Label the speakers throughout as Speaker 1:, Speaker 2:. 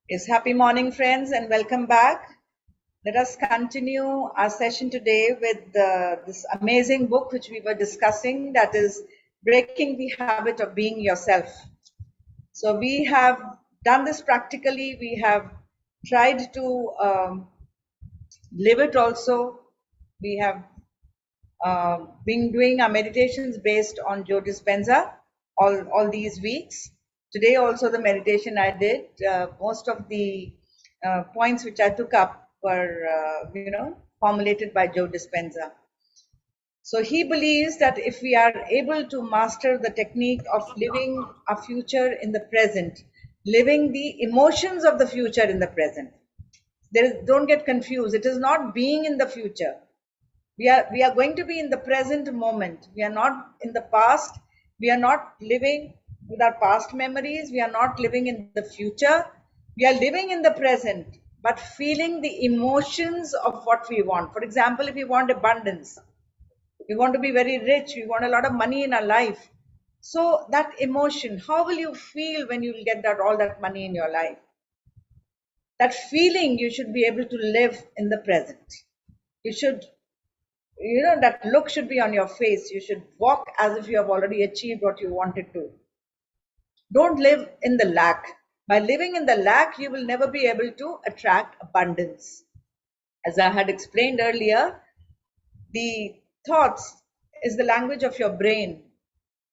Speaker 1: Yes, happy morning, friends, and welcome back. Let us continue our session today with this amazing book which we were discussing, that is Breaking the Habit of Being Yourself. So we have done this practically. We have tried to live it also. We have been doing our meditations based on Joe Dispenza all these weeks. Today also the meditation I did, most of the points which I took up were, formulated by Joe Dispenza. So he believes that if we are able to master the technique of living our future in the present, living the emotions of the future in the present, don't get confused. It is not being in the future. We are going to be in the present moment. We are not in the past. We are not living with our past memories. We are not living in the future. We are living in the present, but feeling the emotions of what we want. For example, if we want abundance, we want to be very rich, we want a lot of money in our life. So that emotion, how will you feel when you will get all that money in your life? That feeling you should be able to live in the present. You should, that look should be on your face. You should walk as if you have already achieved what you wanted to. Don't live in the lack. By living in the lack, you will never be able to attract abundance. As I had explained earlier, the thoughts is the language of your brain,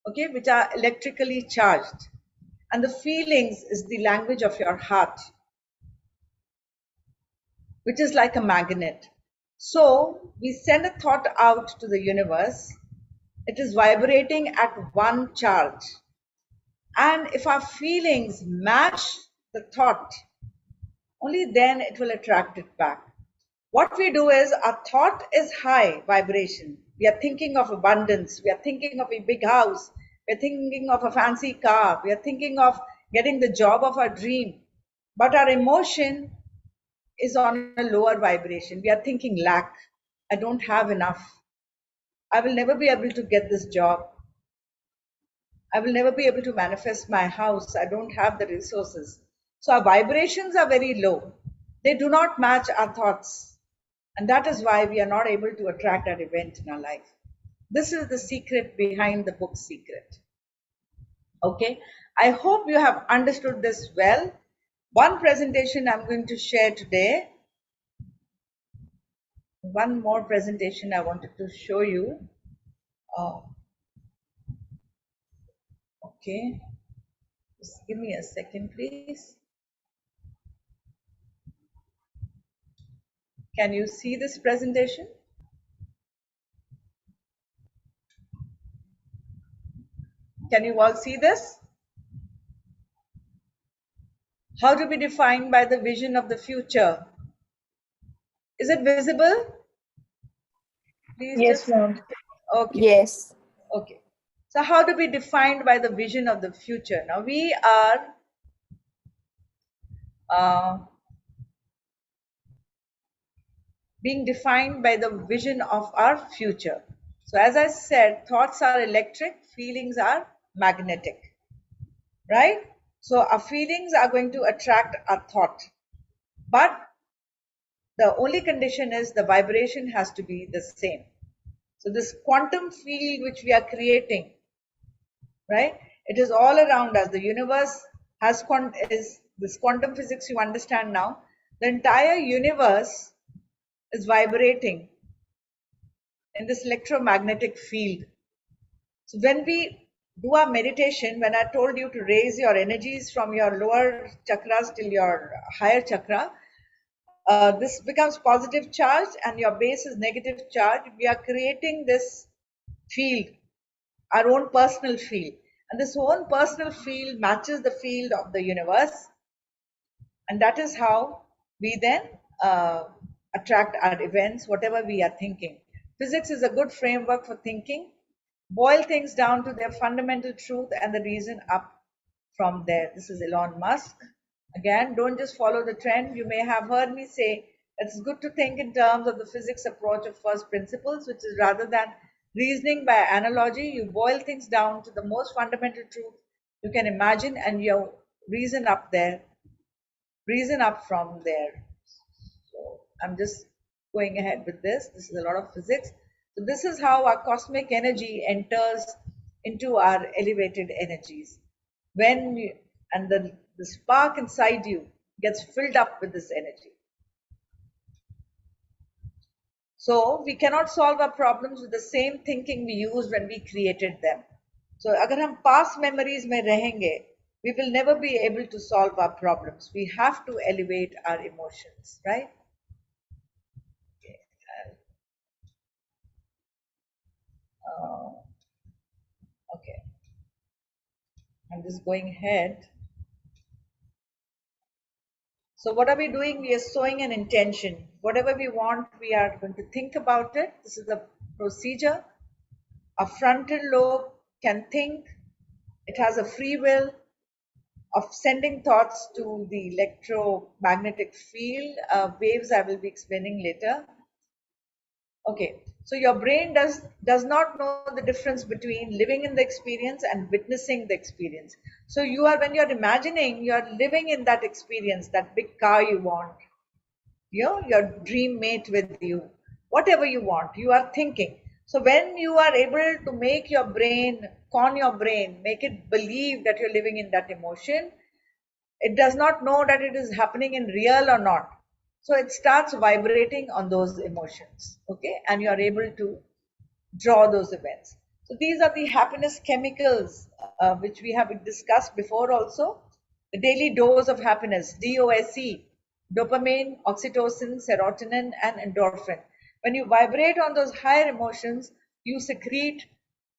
Speaker 1: okay, which are electrically charged. And the feelings is the language of your heart, which is like a magnet. So we send a thought out to the universe. It is vibrating at one charge. And if our feelings match the thought, only then it will attract it back. What we do is, our thought is high vibration. We are thinking of abundance. We are thinking of a big house. We are thinking of a fancy car. We are thinking of getting the job of our dream. But our emotion is on a lower vibration. We are thinking lack. I don't have enough. I will never be able to get this job. I will never be able to manifest my house. I don't have the resources. So our vibrations are very low. They do not match our thoughts. And that is why we are not able to attract that event in our life. This is the secret behind the book's secret. Okay. I hope you have understood this well. One presentation I'm going to share today. One more presentation I wanted to show you. Okay. Just give me a second, please. Can you see this presentation? Can you all see this? How to be defined by the vision of the future? Is it visible? Please
Speaker 2: Yes, ma'am.
Speaker 1: Okay.
Speaker 2: Yes.
Speaker 1: Okay. So how to be defined by the vision of the future? Now we are being defined by the vision of our future. So as I said, thoughts are electric, feelings are magnetic, right? So our feelings are going to attract our thought, but the only condition is the vibration has to be the same. So this quantum field which we are creating, right? It is all around us. The universe has is this quantum physics you understand now. The entire universe is vibrating in this electromagnetic field. So when we do our meditation, when I told you to raise your energies from your lower chakras till your higher chakra, this becomes positive charge and your base is negative charge. We are creating this field, our own personal field. And this own personal field matches the field of the universe. And that is how we then attract our events, whatever we are thinking. Physics is a good framework for thinking. Boil things down to their fundamental truth and the reason up from there. This is Elon Musk. Again, don't just follow the trend. You may have heard me say it's good to think in terms of the physics approach of first principles, which is rather than reasoning by analogy, you boil things down to the most fundamental truth You can imagine and you reason up there, reason up from there. So I'm just going ahead with this. This is a lot of physics. So this is how our cosmic energy enters into our elevated energies. When you, and the spark inside you gets filled up with this energy. So we cannot solve our problems with the same thinking we used when we created them. So अगर हम past memories में रहेंगे, we will never be able to solve our problems. We have to elevate our emotions, right? Okay. Okay. I'm just going ahead. So what are we doing? We are sowing an intention. Whatever we want, we are going to think about it. This is the procedure. Our frontal lobe can think. It has a free will of sending thoughts to the electromagnetic field waves I will be explaining later. Okay, so your brain does not know the difference between living in the experience and witnessing the experience. So you are, when you're imagining, you're living in that experience, that big car you want, you know, your dream mate with you, whatever you want, you are thinking. So when you are able to make your brain, con your brain, make it believe that you're living in that emotion, it does not know that it is happening in real or not. So it starts vibrating on those emotions, okay, and you are able to draw those events. So these are the happiness chemicals which we have discussed before also. The daily dose of happiness, DOSE, dopamine, oxytocin, serotonin, and endorphin. When you vibrate on those higher emotions, you secrete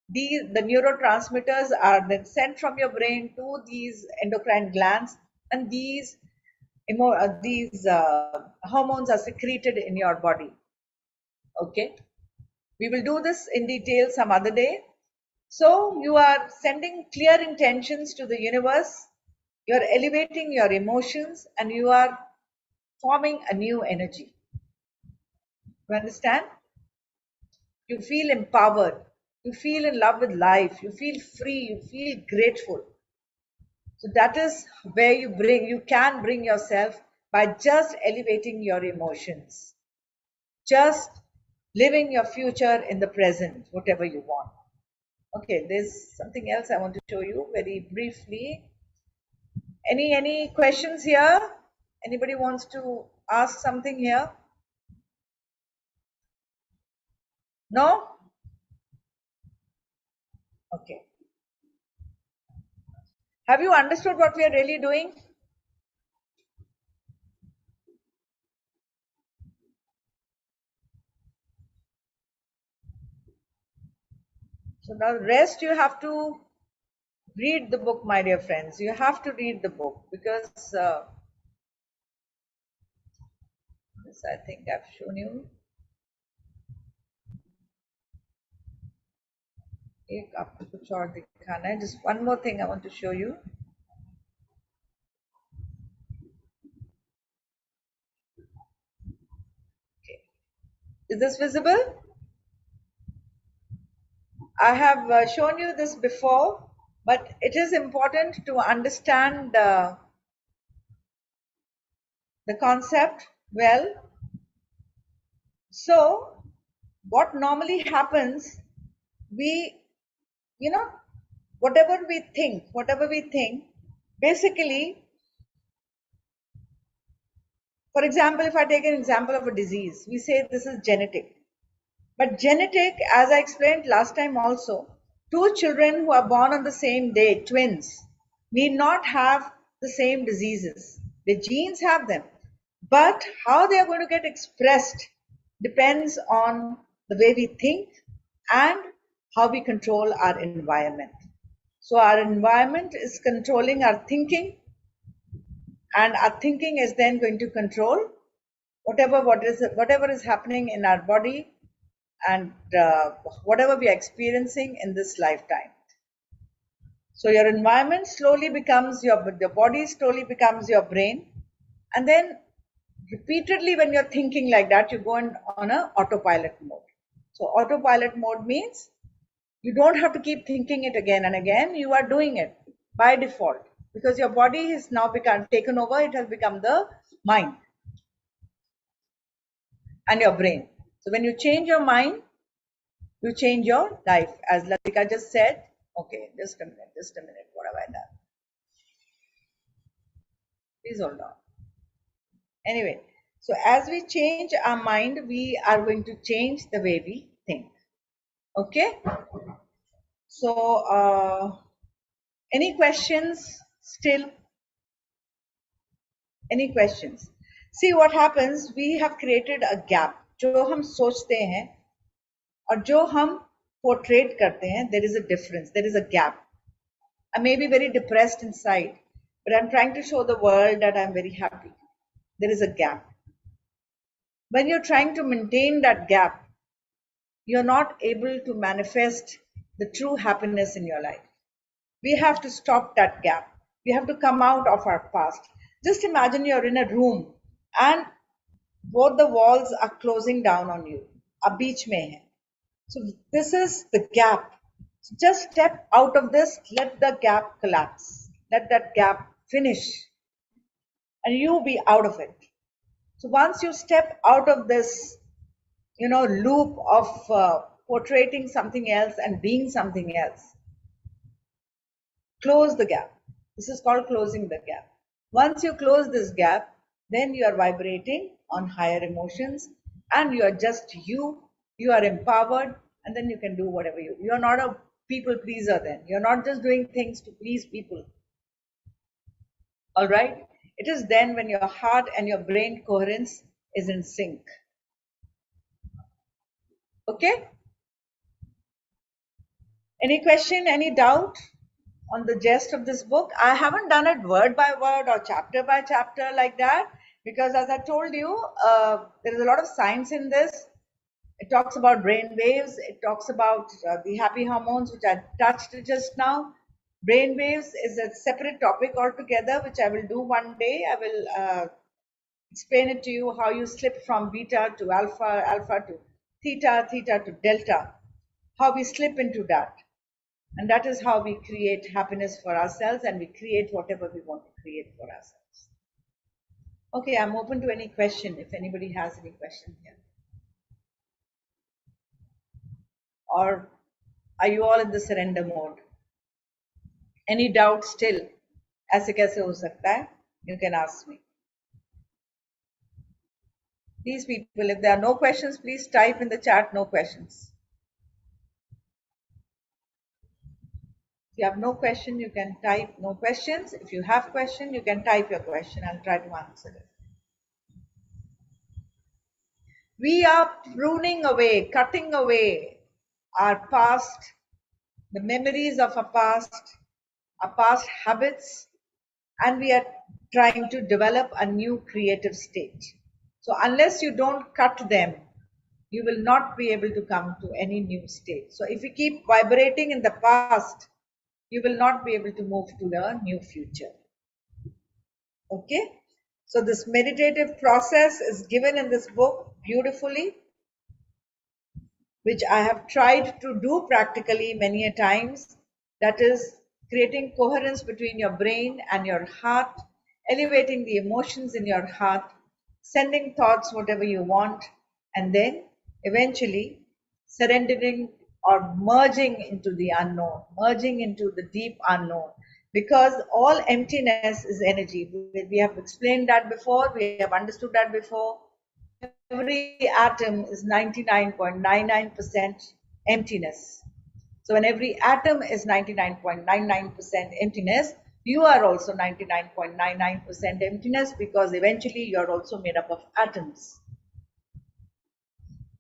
Speaker 1: the neurotransmitters are then sent from your brain to these endocrine glands, and these hormones are secreted in your body. Okay, we will do this in detail some other day. So you are sending clear intentions to the universe, you are elevating your emotions, and you are forming a new energy. You understand? You feel empowered, you feel in love with life, you feel free, you feel grateful. So that is where you can bring yourself by just elevating your emotions, just living your future in the present, whatever you want. Okay, there's something else I want to show you very briefly. Any questions here? Anybody wants to ask something here? No? Okay. Have you understood what we are really doing? So now the rest you have to read the book, my dear friends. You have to read the book because this I think I've shown you. एक आपको कुछ और दिखाना है. Just one more thing I want to show you. Okay. Is this visible? I have shown you this before, but it is important to understand the concept well. So what normally happens, we, you know, whatever we think, basically, for example, if I take an example of a disease, we say this is genetic. But genetic, as I explained last time also, two children who are born on the same day, twins, need not have the same diseases. The genes have them. But how they are going to get expressed depends on the way we think and how we control our environment. So our environment is controlling our thinking, and our thinking is then going to control whatever is happening in our body and whatever we are experiencing in this lifetime. So your environment slowly becomes your body slowly becomes your brain, and then repeatedly when you're thinking like that, you go on a autopilot mode. So autopilot mode means you don't have to keep thinking it again and again, you are doing it. by default, because your body has now become taken over. It has become the mind and your brain. So when you change your mind, you change your life. As Latika just said, okay, just a minute, what have I done? Please hold on. Anyway, so as we change our mind, we are going to change the way we think. Okay? So, any questions still? Any questions? See what happens, we have created a gap. जो हम सोचते हैं और जो हम portray करते हैं, there is a difference, there is a gap. I may be very depressed inside, but I'm trying to show the world that I'm very happy. There is a gap. When you're trying to maintain that gap, you're not able to manifest the true happiness in your life. We have to stop that gap. We have to come out of our past. Just imagine you're in a room and both the walls are closing down on you. Ab beech mein hai. So this is the gap. So just step out of this, let the gap collapse. Let that gap finish and you be out of it. So once you step out of this, loop of portraying something else and being something else, close the gap. This is called closing the gap. Once you close this gap, then you are vibrating on higher emotions and you are just you are empowered, and then you can do whatever you're not a people pleaser then. You're not just doing things to please people. All right? It is then when your heart and your brain coherence is in sync. Okay? Any question, any doubt on the gist of this book? I haven't done it word by word or chapter by chapter like that, because as I told you, there is a lot of science in this. It talks about brain waves. It talks about the happy hormones, which I touched just now. Brain waves is a separate topic altogether, which I will do one day. I will explain it to you how you slip from beta to alpha, alpha to theta, theta to delta, how we slip into that. And that is how we create happiness for ourselves, and we create whatever we want to create for ourselves. Okay, I'm open to any question if anybody has any question here. Or are you all in the surrender mode? Any doubt still? ऐसे कैसे हो सकता है? You can ask me. Please, people, if there are no questions, please type in the chat no questions. If you have no question, you can type no questions. If you have question, you can type your question. I'll try to answer it. We are pruning away, cutting away our past, the memories of our past habits, and we are trying to develop a new creative state. So unless you don't cut them, you will not be able to come to any new state. So if you keep vibrating in the past, you will not be able to move to the new future. Okay? So this meditative process is given in this book beautifully, which I have tried to do practically many a times. That is creating coherence between your brain and your heart, elevating the emotions in your heart, sending thoughts whatever you want, and then eventually surrendering or merging into the unknown, merging into the deep unknown, because all emptiness is energy. We have explained that before, we have understood that before. Every atom is 99.99% emptiness. So when every atom is 99.99% emptiness, you are also 99.99% emptiness, because eventually you are also made up of atoms.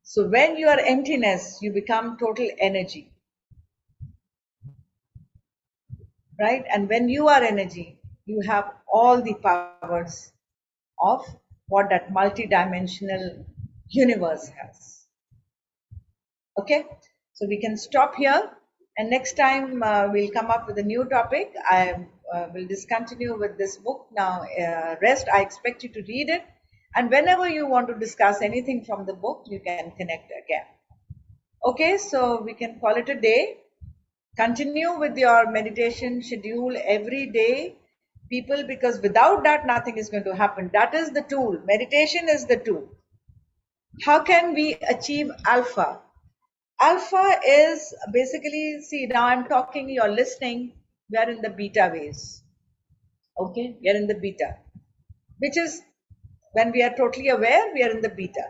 Speaker 1: So when you are emptiness, you become total energy. Right? And when you are energy, you have all the powers of what that multidimensional universe has. Okay? So we can stop here, and next time we'll come up with a new topic. I will discontinue with this book now. Rest, I expect you to read it, and whenever you want to discuss anything from the book, you can connect again. Okay, so we can call it a day. Continue with your meditation schedule every day, people, because without that, nothing is going to happen. That is the tool. Meditation is the tool. How can we achieve alpha? Alpha is basically, see, now I'm talking, you're listening, we are in the beta waves. Okay, we are in the beta, which is when we are totally aware, we are in the beta.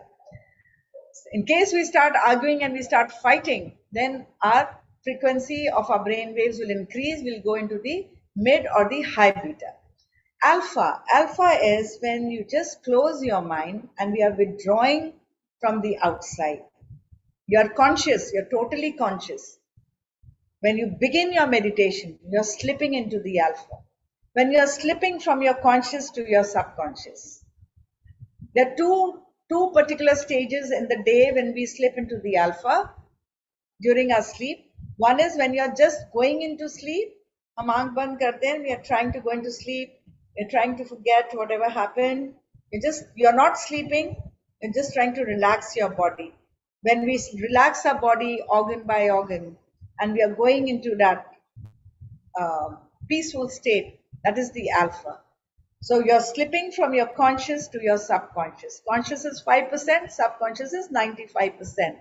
Speaker 1: In case we start arguing and we start fighting, then our frequency of our brain waves will increase, we'll go into the mid or the high beta. Alpha is when you just close your mind and we are withdrawing from the outside. You're conscious, you're totally conscious. When you begin your meditation, you're slipping into the alpha. When you're slipping from your conscious to your subconscious. There are two particular stages in the day when we slip into the alpha during our sleep. One is when you're just going into sleep. हम आंख बंद करते हैं, we are trying to go into sleep. You're trying to forget whatever happened. You're not sleeping. You're just trying to relax your body. When we relax our body organ by organ, and we are going into that peaceful state, that is the alpha. So you're slipping from your conscious to your subconscious. Conscious is 5%, subconscious is 95%,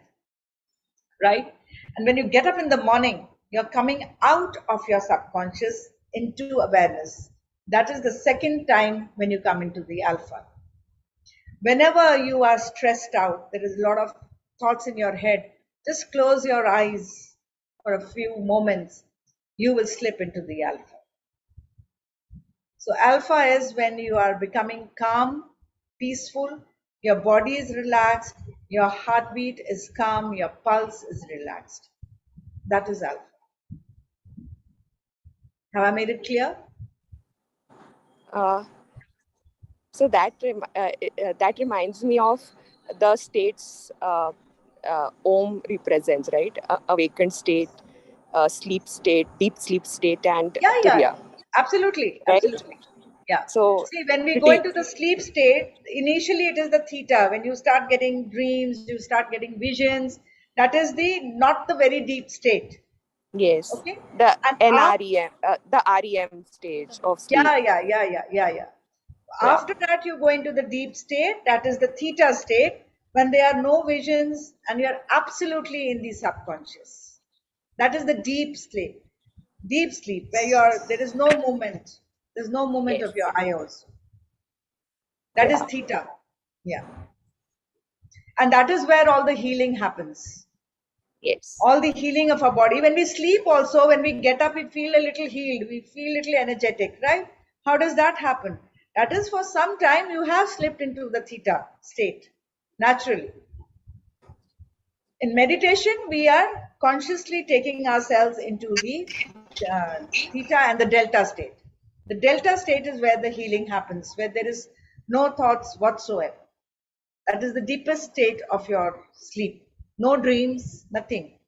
Speaker 1: right? And when you get up in the morning, you're coming out of your subconscious into awareness. That is the second time when you come into the alpha. Whenever you are stressed out, there is a lot of thoughts in your head, just close your eyes for a few moments, you will slip into the alpha. So alpha is when you are becoming calm, peaceful, your body is relaxed, your heartbeat is calm, your pulse is relaxed. That is alpha. Have I made it clear?
Speaker 2: So that reminds me of the states Om represents, right? Awakened state, sleep state, deep sleep state, and Turiya.
Speaker 1: Yeah, absolutely,
Speaker 2: right?
Speaker 1: absolutely. Yeah.
Speaker 2: So
Speaker 1: see, when we go into the sleep state, initially it is the theta. When you start getting dreams, you start getting visions. That is not the very deep state.
Speaker 2: Yes.
Speaker 1: Okay.
Speaker 2: The
Speaker 1: And
Speaker 2: NREM, the REM stage of sleep.
Speaker 1: Yeah. After that, you go into the deep state. That is the theta state, when there are no visions and you're absolutely in the subconscious. That is the deep sleep. Deep sleep, where there is no movement. There's no movement of your eye also. That is theta. Yeah. And that is where all the healing happens.
Speaker 2: Yes.
Speaker 1: All the healing of our body. When we sleep also, when we get up, we feel a little healed. We feel a little energetic, right? How does that happen? That is, for some time you have slipped into the theta state, naturally. In meditation, we are consciously taking ourselves into the theta and the delta state. The delta state is where the healing happens, where there is no thoughts whatsoever. That is the deepest state of your sleep. No dreams, nothing.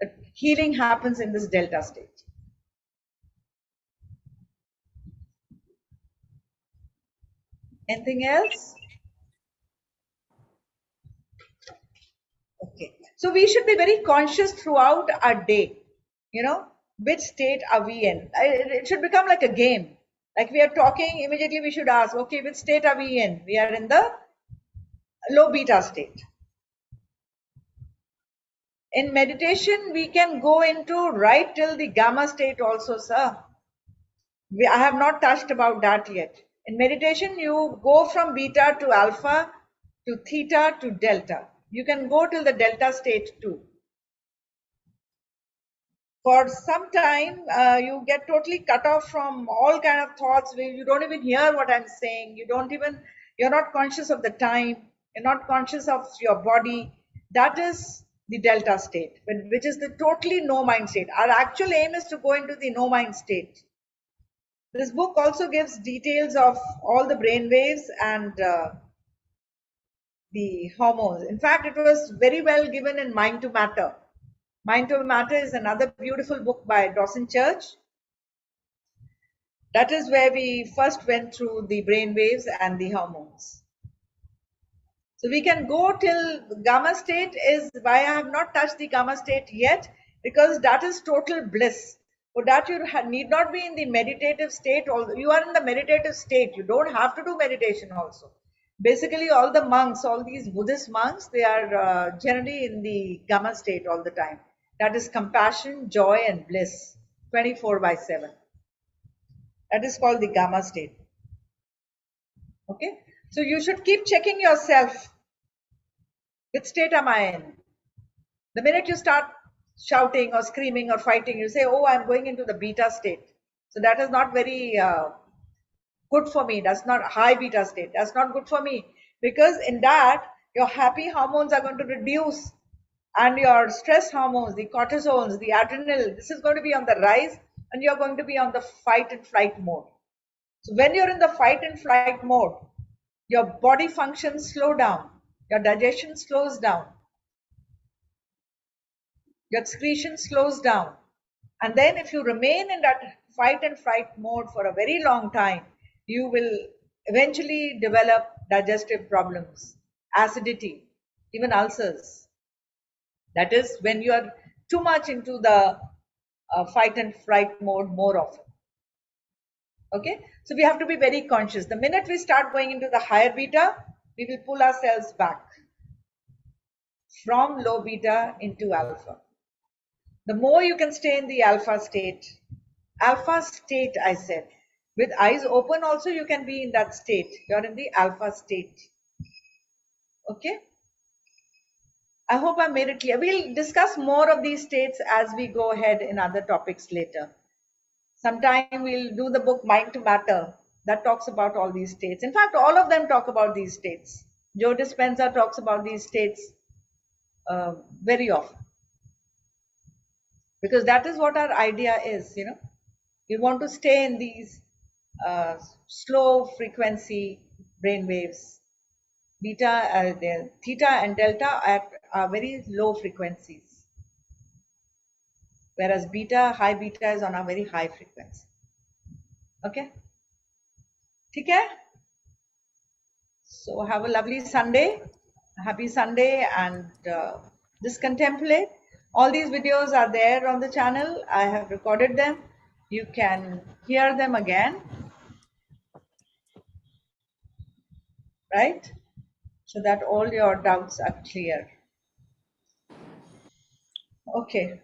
Speaker 1: The healing happens in this delta state. Anything else? Okay. So we should be very conscious throughout our day. Which state are we in? It should become like a game. Like we are talking, immediately we should ask, okay, which state are we in? We are in the low beta state. In meditation, we can go into right till the gamma state also, sir. I have not touched about that yet. In meditation, you go from beta to alpha to theta to delta. You can go till the delta state too. For some time, you get totally cut off from all kind of thoughts. You don't even hear what I'm saying. You're not conscious of the time. You're not conscious of your body. That is the delta state, which is the totally no mind state. Our actual aim is to go into the no mind state. This book also gives details of all the brain waves and the hormones. In fact, it was very well given in Mind to Matter. Mind to Matter is another beautiful book by Dawson Church. That is where we first went through the brain waves and the hormones. So we can go till gamma state is why I have not touched the gamma state yet, because that is total bliss. For that, you need not be in the meditative state. You are in the meditative state. You don't have to do meditation also. Basically, all the monks, all these Buddhist monks, they are generally in the Gamma state all the time. That is compassion, joy, and bliss, 24/7. That is called the Gamma state. Okay? So you should keep checking yourself. Which state am I in? The minute you start shouting or screaming or fighting, you say, oh, I'm going into the beta state. So that is not very good for me. That's not high beta state. That's not good for me, because in that, your happy hormones are going to reduce, and your stress hormones, the cortisols, the adrenal, this is going to be on the rise, and you're going to be on the fight and flight mode. So when you're in the fight and flight mode, your body functions slow down, your digestion slows down, your excretion slows down. And then if you remain in that fight and flight mode for a very long time, you will eventually develop digestive problems, acidity, even ulcers. That is when you are too much into the fight and flight mode more often. Okay, so we have to be very conscious. The minute we start going into the higher beta, we will pull ourselves back from low beta into alpha. The more you can stay in the alpha state, I said, with eyes open also you can be in that state. You're in the alpha state. Okay, I hope I made it clear. We'll discuss more of these states as we go ahead in other topics later. Sometime we'll do the book Mind to Matter that talks about all these states. In fact, all of them talk about these states. Joe Dispenza talks about these states very often, because that is what our idea is. We want to stay in these slow frequency brain waves. Theta and delta are very low frequencies, whereas high beta is on a very high frequency. Okay, okay. So have a lovely Sunday, happy Sunday, and just contemplate. All these videos are there on the channel. I have recorded them. You can hear them again, right? So that all your doubts are clear. Okay.